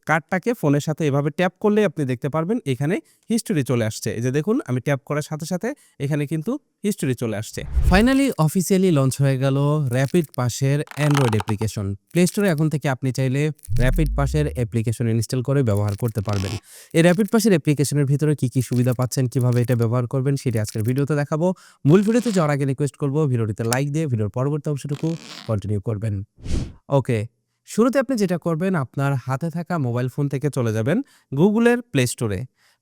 কার্ডটাকে ফোনের সাথে এভাবে ট্যাপ করলেই আপনি দেখতে পারবেন এখানে হিস্টোরি চলে আসছে। এই যে দেখুন আমি ট্যাপ করার সাথে সাথে এখানে কিন্তু হিস্টোরি চলে আসছে। ফাইনালি অফিসিয়ালি লঞ্চ হয়ে গেল র‍্যাপিড পাসের অ্যান্ড্রয়েড অ্যাপ্লিকেশন। প্লে স্টোরে এখন থেকে আপনি চাইলে র‍্যাপিড পাসের অ্যাপ্লিকেশন ইনস্টল করে ব্যবহার করতে পারবেন। এই র‍্যাপিড পাসের অ্যাপ্লিকেশনের ভিতরে কি সুবিধা পাচ্ছেন, কিভাবে এটা ব্যবহার করবেন সেটি আজকের ভিডিওতে দেখাবো। মূল ভিডিওতে যাওয়ার আগে রিকোয়েস্ট করব ভিডিওটিতে লাইক দিয়ে ভিডিওর পরবর্তী অংশটুকু কন্টিনিউ করবেন। ওকে, শুরুতে আপনি যেটা করবেন আপনার হাতে থাকা মোবাইল ফোন থেকে চলে যাবেন গুগলের প্লে স্টোরে।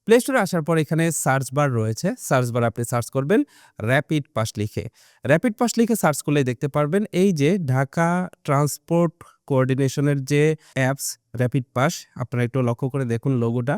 প্লে স্টোরে আসার পর এখানে সার্চ বার রয়েছে, সার্চ বার আপনি সার্চ করবেন র‍্যাপিড পাস লিখে। র‍্যাপিড পাস লিখে সার্চ করলেই দেখতে পারবেন এই যে ঢাকা ট্রান্সপোর্ট কোঅর্ডিনেশনের যে অ্যাপস র‍্যাপিড পাস, আপনারা একটু লক্ষ্য করে দেখুন লোগোটা।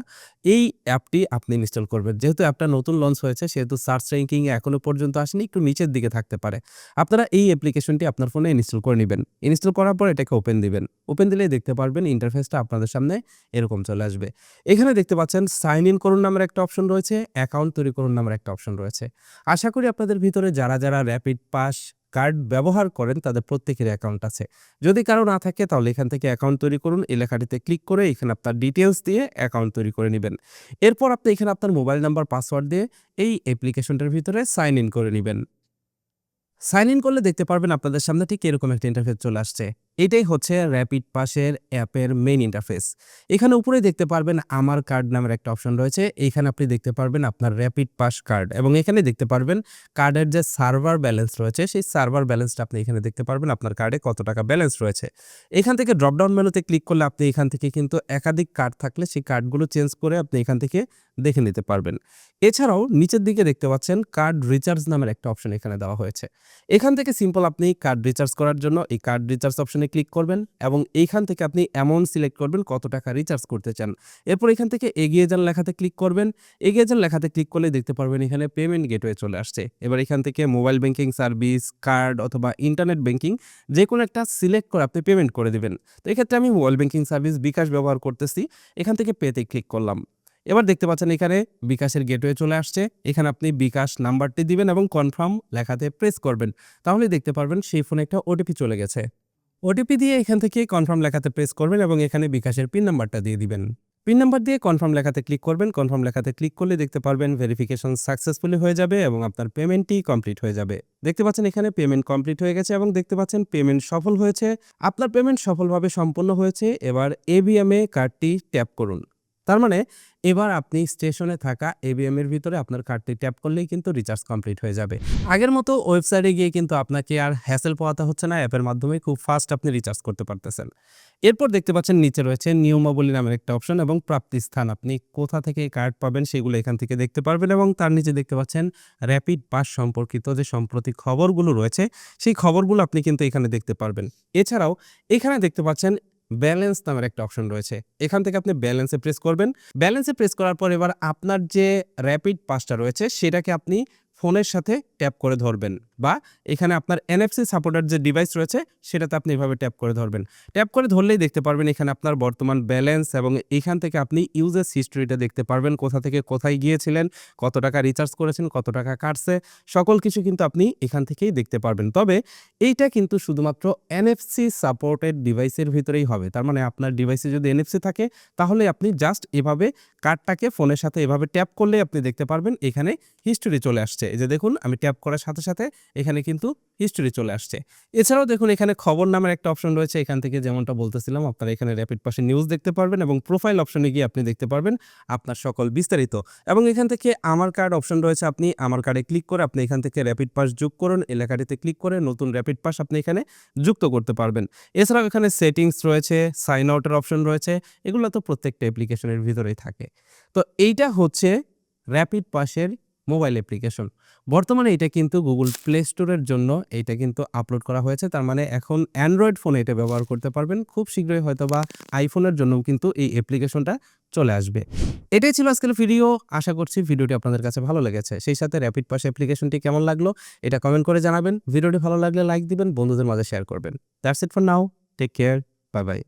এই অ্যাপটি আপনি ইনস্টল করবেন। যেহেতু অ্যাপটা নতুন লঞ্চ হয়েছে সেহেতু সার্চ র্যাঙ্কিংয়ে এখনো পর্যন্ত আসেনি, একটু নিচের দিকে থাকতে পারে। আপনারা এই অ্যাপ্লিকেশনটি আপনার ফোনে ইনস্টল করে নেবেন। ইনস্টল করার পর এটাকে ওপেন দিবেন। ওপেন দিলেই দেখতে পারবেন ইন্টারফেসটা আপনাদের সামনে এরকম চলে আসবে। এখানে দেখতে পাচ্ছেন সাইন ইন করুন নামের একটা অপশন রয়েছে, অ্যাকাউন্ট তৈরি করুন নামের একটা অপশন রয়েছে। আশা করি আপনাদের ভিতরে যারা র‍্যাপিড পাস কার্ড ব্যবহার করেন তাদের প্রত্যেকের অ্যাকাউন্ট আছে। যদি কারো না থাকে তাহলে এখান থেকে অ্যাকাউন্ট তৈরি করুন, এই লেখাটিতে ক্লিক করে এখানে আপনার ডিটেইলস দিয়ে অ্যাকাউন্ট তৈরি করে নেবেন। এরপর আপনি এখানে আপনার মোবাইল নাম্বার পাসওয়ার্ড দিয়ে এই অ্যাপ্লিকেশনটার ভিতরে সাইন ইন করে নেবেন। সাইন ইন করলে দেখতে পারবেন আপনাদের সামনে ঠিক এরকম একটা ইন্টারফেস চলে আসছে। এটাই হচ্ছে র‍্যাপিড পাসের অ্যাপের মেইন ইন্টারফেস। এখানে উপরেই দেখতে পারবেন আমার কার্ড নামের একটা অপশন রয়েছে। এইখানে আপনি দেখতে পারবেন আপনার র‍্যাপিড পাস কার্ড এবং এখানে দেখতে পারবেন কার্ডের যে সার্ভার ব্যালেন্স রয়েছে সেই সার্ভার ব্যালেন্সটা আপনি এখানে দেখতে পারবেন আপনার কার্ডে কত টাকা ব্যালেন্স রয়েছে। এখান থেকে ড্রপ ডাউন মেনুতে ক্লিক করলে আপনি এখান থেকে কিন্তু একাধিক কার্ড থাকলে সেই কার্ডগুলো চেঞ্জ করে আপনি এখান থেকে দেখে নিতে পারবেন। এছাড়াও নিচের দিকে দেখতে পাচ্ছেন কার্ড রিচার্জ নামের একটা অপশন এখানে দেওয়া হয়েছে। এখান থেকে সিম্পল আপনি কার্ড রিচার্জ করার জন্য এই কার্ড রিচার্জ অপশনে ক্লিক করবেন এবং এইখান থেকে আপনি অ্যামাউন্ট সিলেক্ট করবেন কত টাকা রিচার্জ করতে চান। এরপর এখান থেকে এগিয়ে যান লেখাতে ক্লিক করবেন। এগিয়ে যান লেখাতে ক্লিক করলে দেখতে পারবেন এখানে পেমেন্ট গেটওয়ে চলে আসছে। এবার এখান থেকে মোবাইল ব্যাংকিং সার্ভিস, কার্ড অথবা ইন্টারনেট ব্যাংকিং যেকোনো একটা সিলেক্ট করে আপনি পেমেন্ট করে দিবেন। তো এক্ষেত্রে আমি মোবাইল ব্যাংকিং সার্ভিস বিকাশ ব্যবহার করতেছি। এখান থেকে পেতে ক্লিক করলাম। এবার দেখতে পাচ্ছেন এখানে বিকাশের গেটওয়ে চলে আসছে। এখানে আপনি বিকাশ নাম্বারটি দিবেন এবং কনফার্ম লেখাতে প্রেস করবেন। তাহলে দেখতে পারবেন সেই ফোনে একটা ওটিপি চলে গেছে। ওটিপি দিয়ে এখান থেকে কনফার্ম লেখাতে প্রেস করবেন এবং এখানে বিকাশের পিন নাম্বারটা দিয়ে দিবেন। পিন নাম্বার দিয়ে কনফার্ম লেখাতে ক্লিক করবেন। কনফার্ম লেখাতে ক্লিক করলে দেখতে পারবেন ভেরিফিকেশন সাকসেসফুলি হয়ে যাবে এবং আপনার পেমেন্টটি কমপ্লিট হয়ে যাবে। দেখতে পাচ্ছেন এখানে পেমেন্ট কমপ্লিট হয়ে গেছে এবং দেখতে পাচ্ছেন পেমেন্ট সফল হয়েছে। আপনার পেমেন্ট সফলভাবে সম্পন্ন হয়েছে। এবার এবিএম এ কার্ডটি ট্যাপ করুন। তার মানে এবার আপনি স্টেশনে থাকা এবিএম এর ভিতরে আপনার কার্ডটি ট্যাপ করলেই কিন্তু রিচার্জ কমপ্লিট হয়ে যাবে। আগের মতো ওয়েবসাইটে গিয়ে কিন্তু আপনাকে আর হ্যাসেল পোহাতে হচ্ছে না, অ্যাপের মাধ্যমে খুব ফাস্ট আপনি রিচার্জ করতে পারতেছেন। এরপর দেখতে পাচ্ছেন নিচে রয়েছে নিয়মাবলী নামের একটা অপশন এবং প্রাপ্তি স্থান, আপনি কোথা থেকে কার্ড পাবেন সেগুলো এখান থেকে দেখতে পারবেন এবং তার নিচে দেখতে পাচ্ছেন র‍্যাপিড পাস সম্পর্কিত যে সম্প্রতি খবরগুলো রয়েছে সেই খবরগুলো আপনি কিন্তু এখানে দেখতে পারবেন। এছাড়াও এখানে দেখতে পাচ্ছেন ব্যালেন্স নামের একটা অপশন রয়েছে। এখান থেকে আপনি ব্যালেন্সে প্রেস করবেন। ব্যালেন্সে প্রেস করার পর এবার আপনার যে র‍্যাপিড পাসটা রয়েছে সেটাকে আপনি ফোনের সাথে ট্যাপ করে ধরবেন বা এখানে আপনার এনএফসি সাপোর্টেড যে ডিভাইস রয়েছে সেটাতে আপনি এভাবে ট্যাপ করে ধরবেন। ট্যাপ করে ধরলেই দেখতে পারবেন এখানে আপনার বর্তমান ব্যালেন্স এবং এখান থেকে আপনি ইউজেস হিস্ট্রিটা দেখতে পারবেন, কোথা থেকে কোথায় গিয়েছিলেন, কত টাকা রিচার্জ করেছেন, কত টাকা কাটছে, সকল কিছু কিন্তু আপনি এখান থেকেই দেখতে পারবেন। তবে এইটা কিন্তু শুধুমাত্র এনএফসি সাপোর্টেড ডিভাইসের ভিতরেই হবে। তার মানে আপনার ডিভাইসে যদি এনএফসি থাকে তাহলে আপনি জাস্ট এভাবে কার্ডটাকে ফোনের সাথে এভাবে ট্যাপ করলেই আপনি দেখতে পারবেন এখানে হিস্টোরি চলে আসছে। এই যে দেখুন আমি ট্যাপ করার সাথে সাথে এখানে কিন্তু হিস্টোরি চলে আসছে। এছাড়াও দেখুন এখানে খবর নামের একটা অপশন রয়েছে। এখান থেকে যেমনটা বলতেছিলাম আপনারা এখানে র‍্যাপিড পাসের নিউজ দেখতে পারবেন এবং প্রোফাইল অপশনে গিয়ে আপনি দেখতে পারবেন আপনার সকল বিস্তারিত এবং এখান থেকে আমার কার্ড অপশন রয়েছে। আপনি আমার কার্ডে ক্লিক করে আপনি এখান থেকে র‍্যাপিড পাস যোগ করুন, এই লেখাটিতে ক্লিক করে নতুন র‍্যাপিড পাস আপনি এখানে যুক্ত করতে পারবেন। এছাড়াও এখানে সেটিংস রয়েছে, সাইন আউটের অপশন রয়েছে, এগুলো তো প্রত্যেকটা অ্যাপ্লিকেশনের ভিতরেই থাকে। তো এইটা হচ্ছে র‍্যাপিড পাসের মোবাইল অ্যাপ্লিকেশন। বর্তমানে এটা কিন্তু গুগল প্লে স্টোরের জন্য এইটা কিন্তু আপলোড করা হয়েছে। তার মানে এখন অ্যান্ড্রয়েড ফোনে এটা ব্যবহার করতে পারবেন। খুব শীঘ্রই হয়তোবা আইফোনের জন্যও কিন্তু এই অ্যাপ্লিকেশনটা চলে আসবে। এটাই ছিল আজকের ভিডিও। আশা করছি ভিডিওটি আপনাদের কাছে ভালো লেগেছে। সেই সাথে র‍্যাপিড পাস অ্যাপ্লিকেশনটি কেমন লাগলো এটা কমেন্ট করে জানাবেন। ভিডিওটি ভালো লাগলে লাইক দিবেন, বন্ধুদের মাঝে শেয়ার করবেন। That's it for now. Take care. Bye by.